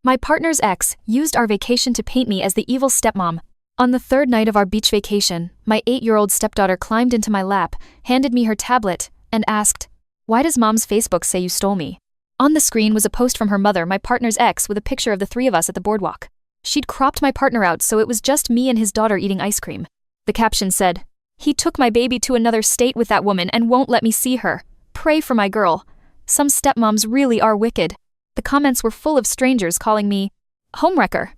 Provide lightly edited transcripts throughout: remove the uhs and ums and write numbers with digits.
My partner's ex used our vacation to paint me as the evil stepmom. On the third night of our beach vacation, my 8-year-old stepdaughter climbed into my lap, handed me her tablet, and asked, "Why does Mom's Facebook say you stole me?" On the screen was a post from her mother, my partner's ex, with a picture of the three of us at the boardwalk. She'd cropped my partner out so it was just me and his daughter eating ice cream. The caption said, "He took my baby to another state with that woman and won't let me see her. Pray for my girl. Some stepmoms really are wicked." The comments were full of strangers calling me homewrecker,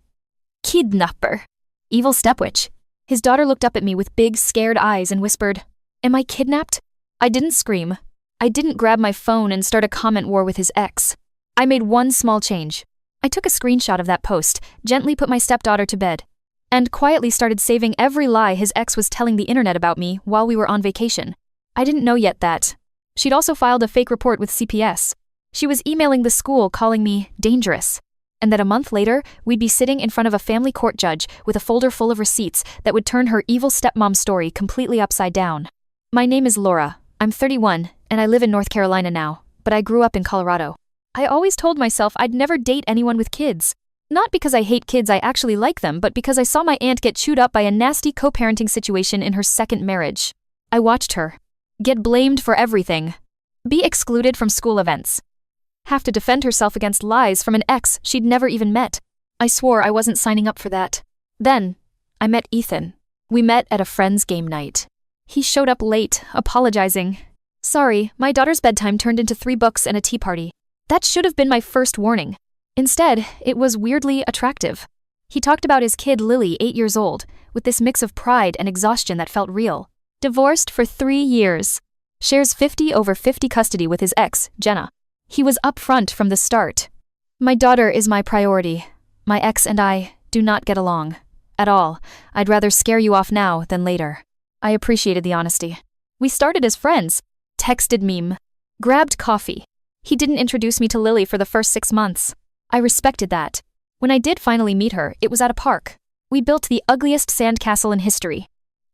kidnapper, evil stepwitch. His daughter looked up at me with big, scared eyes and whispered, "Am I kidnapped?" I didn't scream. I didn't grab my phone and start a comment war with his ex. I made one small change. I took a screenshot of that post, gently put my stepdaughter to bed, and quietly started saving every lie his ex was telling the internet about me while we were on vacation. I didn't know yet that she'd also filed a fake report with CPS. She was emailing the school calling me dangerous, and that a month later, we'd be sitting in front of a family court judge with a folder full of receipts that would turn her evil stepmom story completely upside down. My name is Laura. I'm 31, and I live in North Carolina now, but I grew up in Colorado. I always told myself I'd never date anyone with kids. Not because I hate kids, I actually like them, but because I saw my aunt get chewed up by a nasty co-parenting situation in her second marriage. I watched her get blamed for everything, be excluded from school events, have to defend herself against lies from an ex she'd never even met. I swore I wasn't signing up for that. Then, I met Ethan. We met at a friend's game night. He showed up late, apologizing. "Sorry, my daughter's bedtime turned into 3 books and a tea party." That should have been my first warning. Instead, it was weirdly attractive. He talked about his kid Lily, 8 years old, with this mix of pride and exhaustion that felt real. Divorced for 3 years. Shares 50/50 custody with his ex, Jenna. He was upfront from the start. "My daughter is my priority. My ex and I do not get along. At all. I'd rather scare you off now than later." I appreciated the honesty. We started as friends. Texted meme. Grabbed coffee. He didn't introduce me to Lily for the first 6 months. I respected that. When I did finally meet her, it was at a park. We built the ugliest sandcastle in history.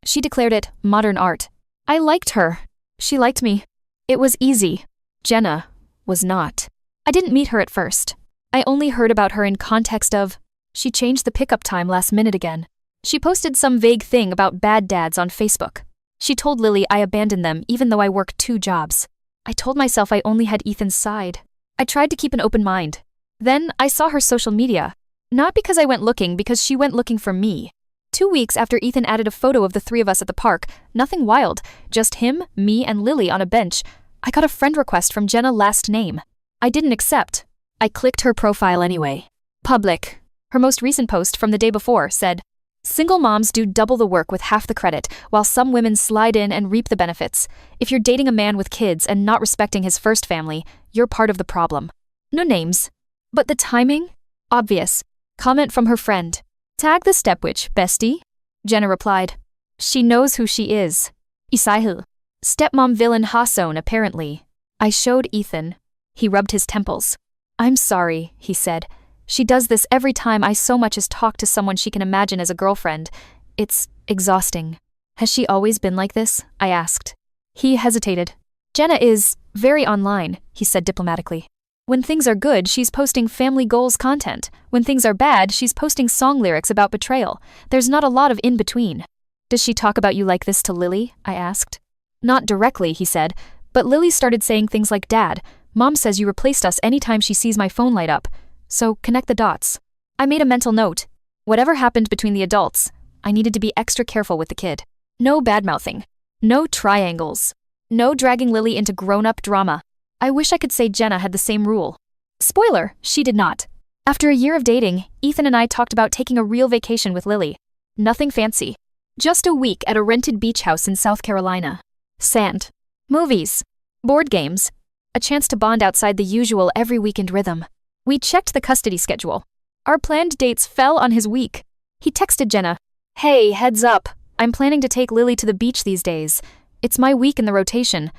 She declared it modern art. I liked her. She liked me. It was easy. Jenna was not. I didn't meet her at first. I only heard about her in context of, she changed the pickup time last minute again. She posted some vague thing about bad dads on Facebook. She told Lily I abandoned them even though I work 2 jobs. I told myself I only had Ethan's side. I tried to keep an open mind. Then I saw her social media. Not because I went looking, because she went looking for me. 2 weeks after Ethan added a photo of the 3 of us at the park, nothing wild, just him, me, and Lily on a bench, I got a friend request from Jenna last name. I didn't accept. I clicked her profile anyway. Public. Her most recent post from the day before said, "Single moms do double the work with half the credit, while some women slide in and reap the benefits. If you're dating a man with kids and not respecting his first family, you're part of the problem." No names. But the timing? Obvious. Comment from her friend. "Tag the stepwitch, bestie." Jenna replied, "She knows who she is. Isaihu. Stepmom villain Hasson, apparently." I showed Ethan. He rubbed his temples. "I'm sorry," he said. "She does this every time I so much as talk to someone she can imagine as a girlfriend. It's exhausting." "Has she always been like this?" I asked. He hesitated. "Jenna is very online," he said diplomatically. "When things are good, she's posting family goals content. When things are bad, she's posting song lyrics about betrayal. There's not a lot of in-between." "Does she talk about you like this to Lily?" I asked. "Not directly," he said, "but Lily started saying things like, 'Dad, Mom says you replaced us anytime she sees my phone light up. So connect the dots.'" I made a mental note. Whatever happened between the adults, I needed to be extra careful with the kid. No badmouthing. No triangles. No dragging Lily into grown-up drama. I wish I could say Jenna had the same rule. Spoiler, she did not. After a year of dating, Ethan and I talked about taking a real vacation with Lily. Nothing fancy. Just a week at a rented beach house in South Carolina. Sand. Movies. Board games. A chance to bond outside the usual every weekend rhythm. We checked the custody schedule. Our planned dates fell on his week. He texted Jenna, "Hey, heads up. I'm planning to take Lily to the beach these days. It's my week in the rotation.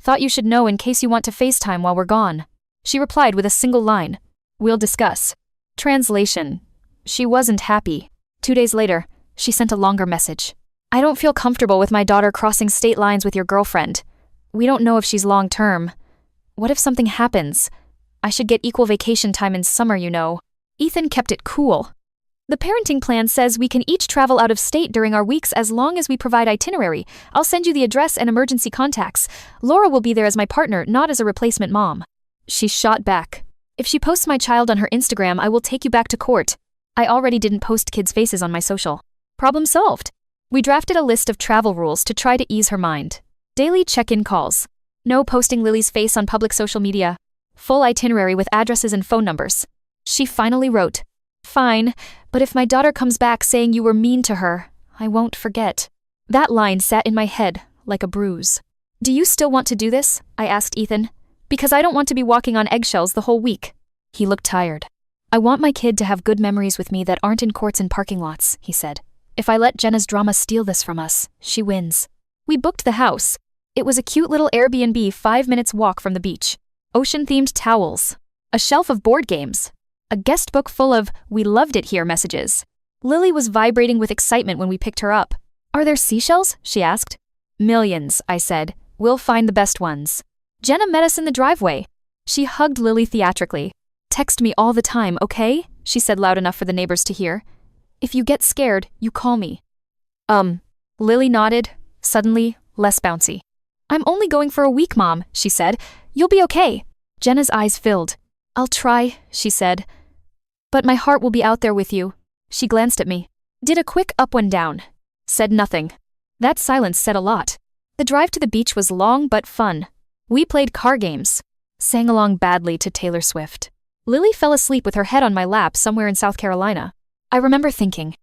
Thought you should know in case you want to FaceTime while we're gone." She replied with a single line, "We'll discuss." Translation. She wasn't happy. 2 days later, she sent a longer message. "I don't feel comfortable with my daughter crossing state lines with your girlfriend. We don't know if she's long-term. What if something happens? I should get equal vacation time in summer, you know." Ethan kept it cool. The parenting plan says we can each travel out of state during our weeks as long as we provide itinerary. I'll send you the address and emergency contacts. Laura will be there as my partner, not as a replacement mom. She shot back. If she posts my child on her Instagram, I will take you back to court. I already didn't post kids' faces on my social. Problem solved. We drafted a list of travel rules to try to ease her mind. Daily check-in calls. No posting Lily's face on public social media. Full itinerary with addresses and phone numbers. She finally wrote, "Fine, but if my daughter comes back saying you were mean to her, I won't forget." That line sat in my head like a bruise. "Do you still want to do this?" I asked Ethan. "Because I don't want to be walking on eggshells the whole week." He looked tired. "I want my kid to have good memories with me that aren't in courts and parking lots," he said. "If I let Jenna's drama steal this from us, she wins." We booked the house. It was a cute little Airbnb 5 minutes walk from the beach. Ocean-themed towels. A shelf of board games. A guest book full of "we loved it here" messages. Lily was vibrating with excitement when we picked her up. "Are there seashells?" she asked. "Millions," I said. "We'll find the best ones." Jenna met us in the driveway. She hugged Lily theatrically. "Text me all the time, okay?" she said loud enough for the neighbors to hear. "If you get scared, you call me." Lily nodded, suddenly less bouncy. "I'm only going for a week, Mom," she said. "You'll be okay." Jenna's eyes filled. "I'll try," she said. "But my heart will be out there with you." She glanced at me. Did a quick up and down. Said nothing. That silence said a lot. The drive to the beach was long but fun. We played car games. Sang along badly to Taylor Swift. Lily fell asleep with her head on my lap somewhere in South Carolina. I remember thinking,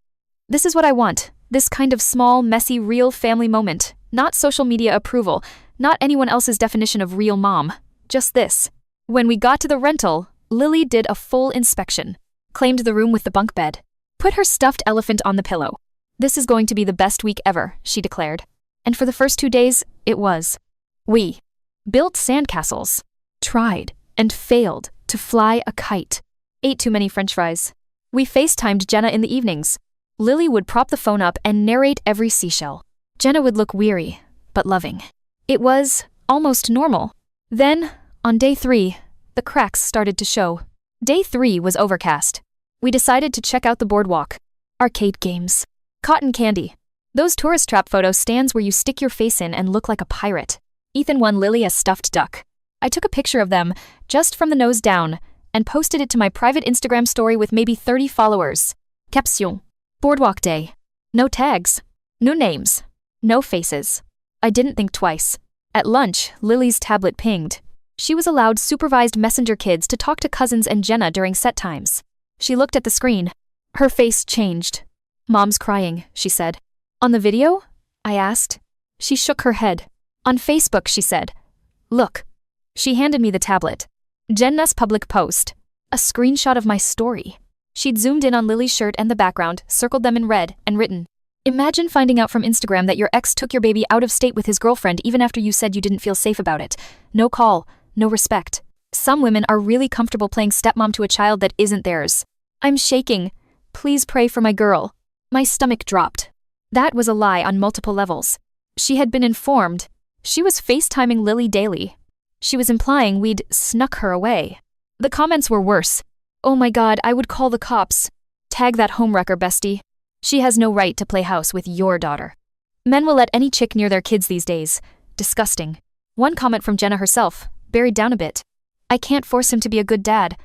this is what I want. This kind of small, messy, real family moment. Not social media approval. Not anyone else's definition of real mom. Just this. When we got to the rental, Lily did a full inspection. Claimed the room with the bunk bed. Put her stuffed elephant on the pillow. "This is going to be the best week ever," she declared. And for the first 2 days, it was. We built sandcastles. Tried and failed to fly a kite. Ate too many French fries. We FaceTimed Jenna in the evenings. Lily would prop the phone up and narrate every seashell. Jenna would look weary, but loving. It was almost normal. Then, on day 3, the cracks started to show. Day 3 was overcast. We decided to check out the boardwalk. Arcade games. Cotton candy. Those tourist trap photo stands where you stick your face in and look like a pirate. Ethan won Lily a stuffed duck. I took a picture of them, just from the nose down, and posted it to my private Instagram story with maybe 30 followers. Caption. Boardwalk day. No tags. No names. No faces. I didn't think twice. At lunch, Lily's tablet pinged. She was allowed supervised messenger kids to talk to cousins and Jenna during set times. She looked at the screen. Her face changed. "Mom's crying," she said. "On the video?" I asked. She shook her head. "On Facebook," she said. "Look." She handed me the tablet. Jenna's public post. A screenshot of my story. She'd zoomed in on Lily's shirt and the background, circled them in red, and written, "Imagine finding out from Instagram that your ex took your baby out of state with his girlfriend even after you said you didn't feel safe about it. No call, no respect. Some women are really comfortable playing stepmom to a child that isn't theirs. I'm shaking. Please pray for my girl." My stomach dropped. That was a lie on multiple levels. She had been informed. She was FaceTiming Lily daily. She was implying we'd snuck her away. The comments were worse. "Oh my God, I would call the cops. Tag that homewrecker, bestie. She has no right to play house with your daughter. Men will let any chick near their kids these days. Disgusting." One comment from Jenna herself, buried down a bit. "I can't force him to be a good dad.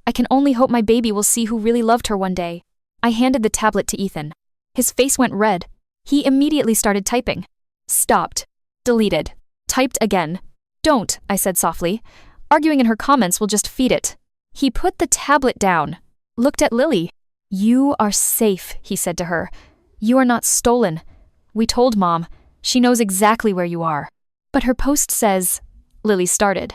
I can only hope my baby will see who really loved her one day." I handed the tablet to Ethan. His face went red. He immediately started typing. Stopped. Deleted. Typed again. "Don't," I said softly. "Arguing in her comments will just feed it." He put the tablet down. Looked at Lily. "You are safe," he said to her. "You are not stolen. We told Mom. She knows exactly where you are." "But her post says..." Lily started.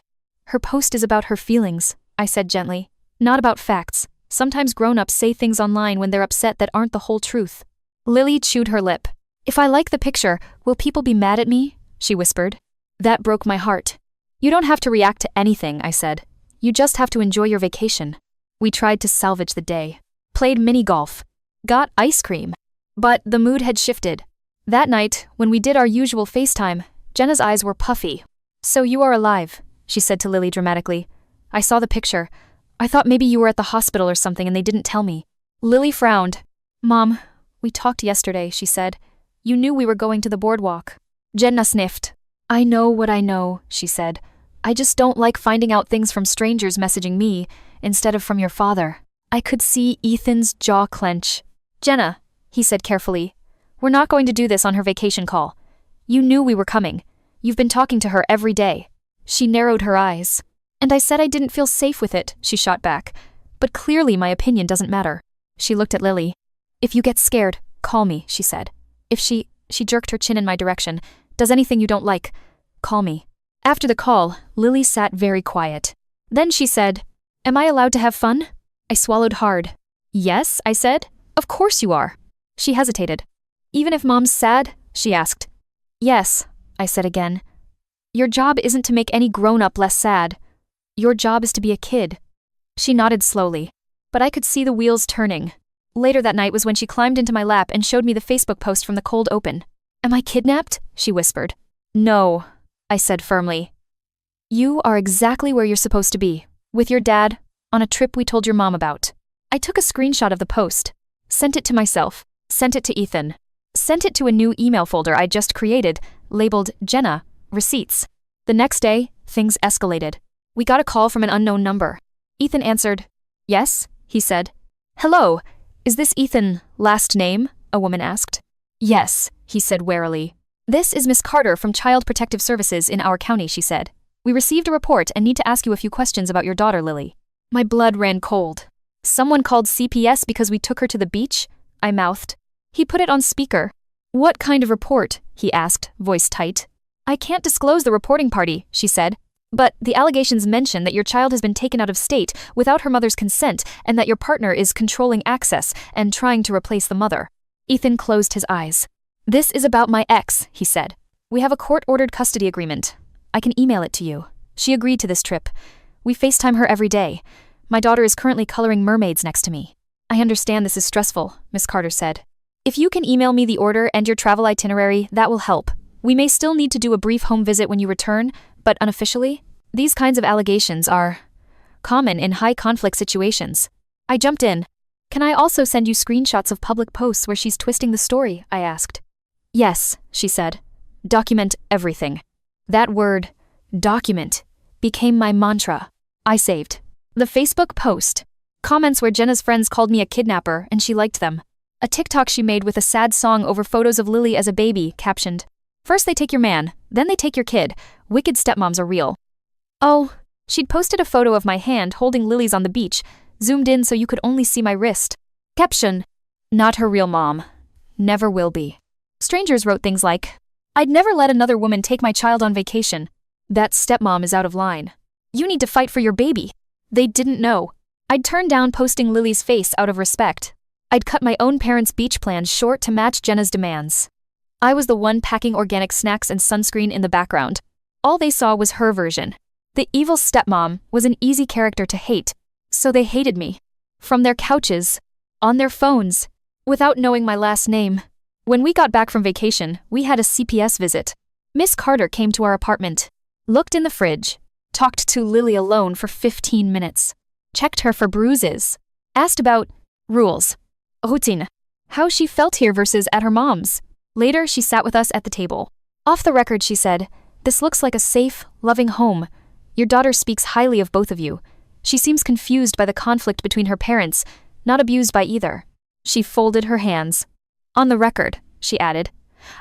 "Her post is about her feelings," I said gently. "Not about facts. Sometimes grown-ups say things online when they're upset that aren't the whole truth." Lily chewed her lip. "If I like the picture, will people be mad at me?" she whispered. That broke my heart. "You don't have to react to anything," I said. "You just have to enjoy your vacation." We tried to salvage the day. Played mini-golf. Got ice cream. But the mood had shifted. That night, when we did our usual FaceTime, Jenna's eyes were puffy. "So you are alive," she said to Lily dramatically. "I saw the picture. I thought maybe you were at the hospital or something and they didn't tell me. Lily frowned. Mom, we talked yesterday, she said. You knew we were going to the boardwalk. Jenna sniffed. I know what I know, she said. I just don't like finding out things from strangers messaging me, instead of from your father. I could see Ethan's jaw clench. Jenna, he said carefully, we're not going to do this on her vacation call. You knew we were coming. You've been talking to her every day. She narrowed her eyes. And I said I didn't feel safe with it, she shot back. But clearly my opinion doesn't matter. She looked at Lily. If you get scared, call me, she said. If she jerked her chin in my direction, does anything you don't like, call me. After the call, Lily sat very quiet. Then she said, Am I allowed to have fun? I swallowed hard. Yes, I said. Of course you are. She hesitated. Even if Mom's sad? She asked. Yes, I said again. Your job isn't to make any grown-up less sad. Your job is to be a kid. She nodded slowly, but I could see the wheels turning. Later that night was when she climbed into my lap and showed me the Facebook post from the cold open. Am I kidnapped? She whispered. No, I said firmly. You are exactly where you're supposed to be, with your dad, on a trip we told your mom about. I took a screenshot of the post, sent it to myself, sent it to Ethan, sent it to a new email folder I just created, labeled Jenna, Receipts. The next day, things escalated. We got a call from an unknown number. Ethan answered. Yes, he said. Hello, is this Ethan, last name? A woman asked. Yes, he said warily. This is Miss Carter from Child Protective Services in our county, she said. We received a report and need to ask you a few questions about your daughter, Lily. My blood ran cold. Someone called CPS because we took her to the beach? I mouthed. He put it on speaker. What kind of report? He asked, voice tight. I can't disclose the reporting party, she said. But the allegations mention that your child has been taken out of state without her mother's consent and that your partner is controlling access and trying to replace the mother. Ethan closed his eyes. This is about my ex, he said. We have a court-ordered custody agreement. I can email it to you. She agreed to this trip. We FaceTime her every day. My daughter is currently coloring mermaids next to me. I understand this is stressful, Miss Carter said. If you can email me the order and your travel itinerary, that will help. We may still need to do a brief home visit when you return, but unofficially, these kinds of allegations are common in high-conflict situations. I jumped in. Can I also send you screenshots of public posts where she's twisting the story? I asked. Yes, she said. Document everything. That word, document, became my mantra. I saved the Facebook post. Comments where Jenna's friends called me a kidnapper and she liked them. A TikTok she made with a sad song over photos of Lily as a baby, captioned, First they take your man, then they take your kid. Wicked stepmoms are real. Oh, she'd posted a photo of my hand holding Lily's on the beach, zoomed in so you could only see my wrist. Caption, Not her real mom. Never will be. Strangers wrote things like, I'd never let another woman take my child on vacation. That stepmom is out of line. You need to fight for your baby. They didn't know. I'd turned down posting Lily's face out of respect. I'd cut my own parents' beach plans short to match Jenna's demands. I was the one packing organic snacks and sunscreen in the background. All they saw was her version. The evil stepmom was an easy character to hate, so they hated me. From their couches, on their phones, without knowing my last name. When we got back from vacation, we had a CPS visit. Miss Carter came to our apartment, looked in the fridge, talked to Lily alone for 15 minutes, checked her for bruises, asked about rules, routine, how she felt here versus at her mom's. Later, she sat with us at the table. Off the record, she said, This looks like a safe, loving home. Your daughter speaks highly of both of you. She seems confused by the conflict between her parents, not abused by either. She folded her hands. On the record, she added,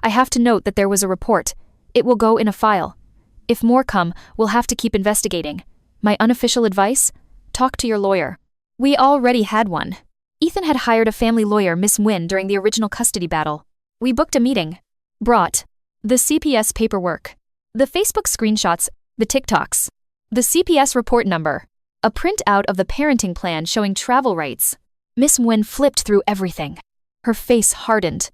I have to note that there was a report. It will go in a file. If more come, we'll have to keep investigating. My unofficial advice? Talk to your lawyer. We already had one. Ethan had hired a family lawyer, Miss Nguyen, during the original custody battle. We booked a meeting. Brought the CPS paperwork, the Facebook screenshots, the TikToks, the CPS report number, a printout of the parenting plan showing travel rights. Miss Nguyen flipped through everything. Her face hardened.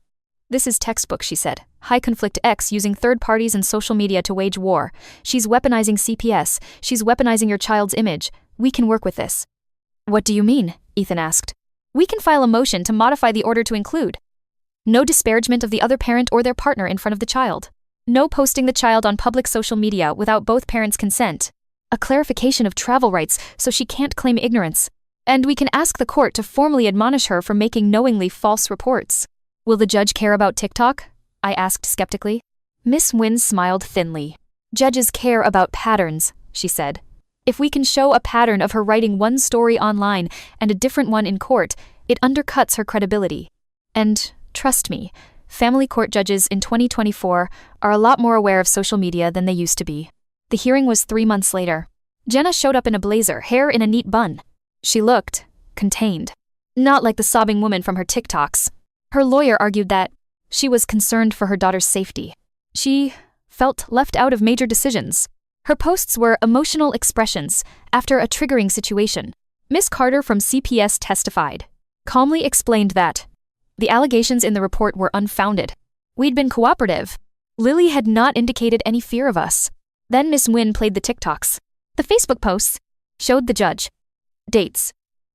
This is textbook, she said. High conflict X using third parties and social media to wage war. She's weaponizing CPS. She's weaponizing your child's image. We can work with this. What do you mean? Ethan asked. We can file a motion to modify the order to include no disparagement of the other parent or their partner in front of the child. No posting the child on public social media without both parents' consent. a clarification of travel rights so she can't claim ignorance. And we can ask the court to formally admonish her for making knowingly false reports. Will the judge care about TikTok? I asked skeptically. Miss Nguyen smiled thinly. Judges care about patterns, she said. If we can show a pattern of her writing one story online and a different one in court, it undercuts her credibility. And, trust me, family court judges in 2024 are a lot more aware of social media than they used to be. The hearing was 3 months later. Jenna showed up in a blazer, hair in a neat bun. She looked contained. Not like the sobbing woman from her TikToks. Her lawyer argued that she was concerned for her daughter's safety. She felt left out of major decisions. Her posts were emotional expressions after a triggering situation. Miss Carter from CPS testified, calmly explained that the allegations in the report were unfounded. We'd been cooperative. Lily had not indicated any fear of us. Then Miss Nguyen played the TikToks. The Facebook posts showed the judge dates,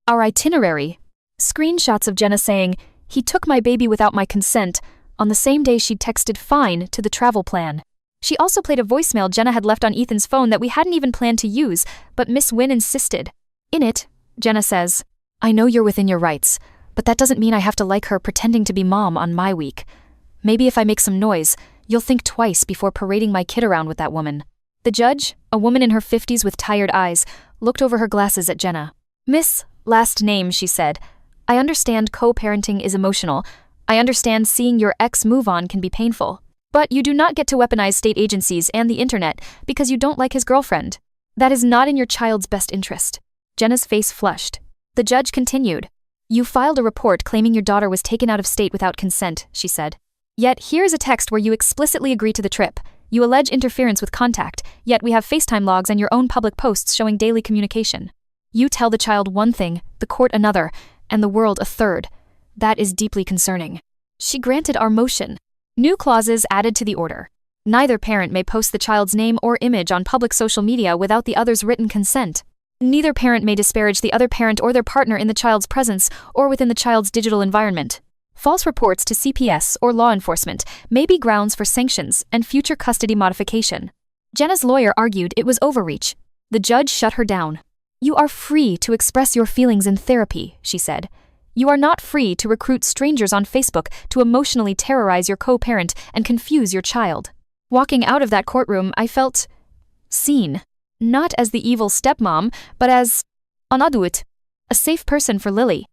our itinerary, screenshots of Jenna saying, "He took my baby without my consent," on the same day she'd texted fine to the travel plan. She also played a voicemail Jenna had left on Ethan's phone that we hadn't even planned to use, but Miss Nguyen insisted. In it, Jenna says, "I know you're within your rights, but that doesn't mean I have to like her pretending to be mom on my week. Maybe if I make some noise, you'll think twice before parading my kid around with that woman." The judge, a woman in her 50s with tired eyes, looked over her glasses at Jenna. "Miss, last name," she said, "I understand co-parenting is emotional. I understand seeing your ex move on can be painful. But you do not get to weaponize state agencies and the internet because you don't like his girlfriend. That is not in your child's best interest." Jenna's face flushed. The judge continued. "You filed a report claiming your daughter was taken out of state without consent," she said. "Yet here's a text where you explicitly agree to the trip. You allege interference with contact, yet we have FaceTime logs and your own public posts showing daily communication. You tell the child one thing, the court another, and the world a third. That is deeply concerning." She granted our motion. New clauses added to the order. Neither parent may post the child's name or image on public social media without the other's written consent. Neither parent may disparage the other parent or their partner in the child's presence or within the child's digital environment. False reports to CPS or law enforcement may be grounds for sanctions and future custody modification. Jenna's lawyer argued it was overreach. The judge shut her down. "You are free to express your feelings in therapy," she said. "You are not free to recruit strangers on Facebook to emotionally terrorize your co-parent and confuse your child." Walking out of that courtroom, I felt seen. Not as the evil stepmom, but as an adult, a safe person for Lily.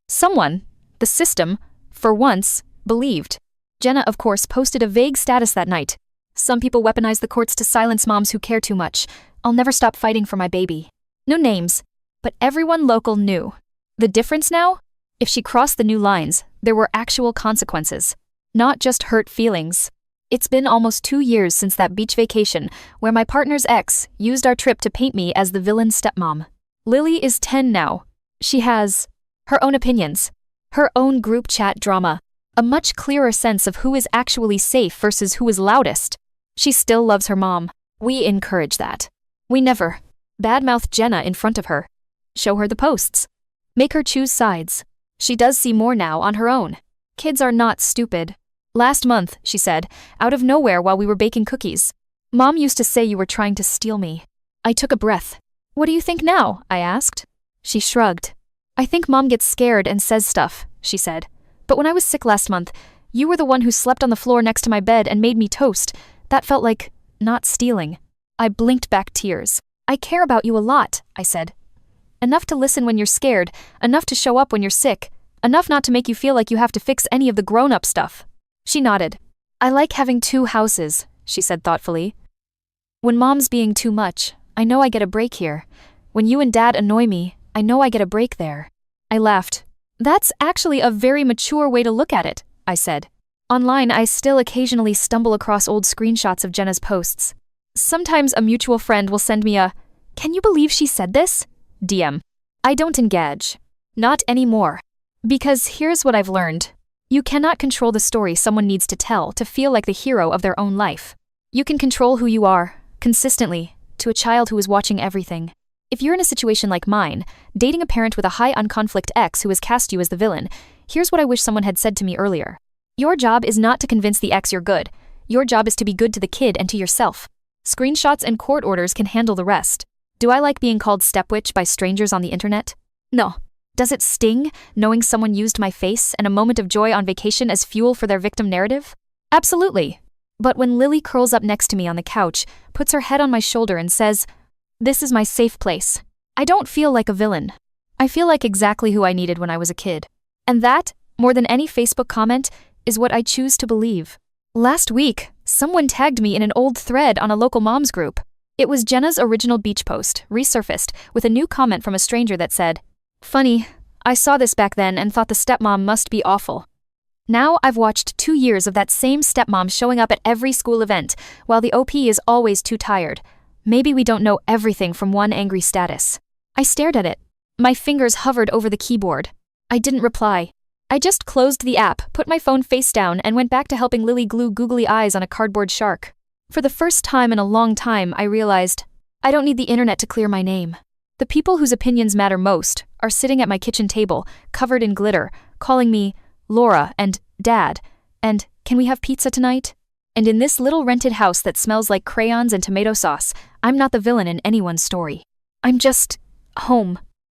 Someone, the system, for once, believed. Jenna, of course, posted a vague status that night. "Some people weaponize the courts to silence moms who care too much. I'll never stop fighting for my baby." No names, but everyone local knew. The difference now? If she crossed the new lines, there were actual consequences. Not just hurt feelings. It's been almost 2 years since that beach vacation where my partner's ex used our trip to paint me as the villain stepmom. Lily is 10 now. She has her own opinions, her own group chat drama, a much clearer sense of who is actually safe versus who is loudest. She still loves her mom. We encourage that. We never badmouth Jenna in front of her. Show her the posts. Make her choose sides. She does see more now on her own. Kids are not stupid. "Last month," she said, out of nowhere while we were baking cookies, "Mom used to say you were trying to steal me." I took a breath. "What do you think now?" I asked. She shrugged. "I think Mom gets scared and says stuff," she said. "But when I was sick last month, you were the one who slept on the floor next to my bed and made me toast. That felt like not stealing." I blinked back tears. "I care about you a lot," I said. "Enough to listen when you're scared, enough to show up when you're sick, enough not to make you feel like you have to fix any of the grown-up stuff." She nodded. "I like having 2 houses," she said thoughtfully. "When Mom's being too much, I know I get a break here. When you and Dad annoy me, I know I get a break there." I laughed. "That's actually a very mature way to look at it," I said. Online, I still occasionally stumble across old screenshots of Jenna's posts. Sometimes a mutual friend will send me a, "Can you believe she said this?" DM. I don't engage. Not anymore. Because here's what I've learned. You cannot control the story someone needs to tell to feel like the hero of their own life. You can control who you are, consistently, to a child who is watching everything. If you're in a situation like mine, dating a parent with a high on-conflict ex who has cast you as the villain, here's what I wish someone had said to me earlier. Your job is not to convince the ex you're good. Your job is to be good to the kid and to yourself. Screenshots and court orders can handle the rest. Do I like being called stepwitch by strangers on the internet? No. Does it sting, knowing someone used my face and a moment of joy on vacation as fuel for their victim narrative? Absolutely. But when Lily curls up next to me on the couch, puts her head on my shoulder and says, "This is my safe place," I don't feel like a villain. I feel like exactly who I needed when I was a kid. And that, more than any Facebook comment, is what I choose to believe. Last week, someone tagged me in an old thread on a local moms group. It was Jenna's original beach post, resurfaced, with a new comment from a stranger that said, "Funny, I saw this back then and thought the stepmom must be awful." Now I've watched 2 years of that same stepmom showing up at every school event, while the OP is always too tired. Maybe we don't know everything from one angry status. I stared at it. My fingers hovered over the keyboard. I didn't reply. I just closed the app, put my phone face down, and went back to helping Lily glue googly eyes on a cardboard shark. For the first time in a long time, I realized I don't need the internet to clear my name. The people whose opinions matter most are sitting at my kitchen table, covered in glitter, calling me Laura and Dad, and "Can we have pizza tonight?" And in this little rented house that smells like crayons and tomato sauce, I'm not the villain in anyone's story. I'm just home.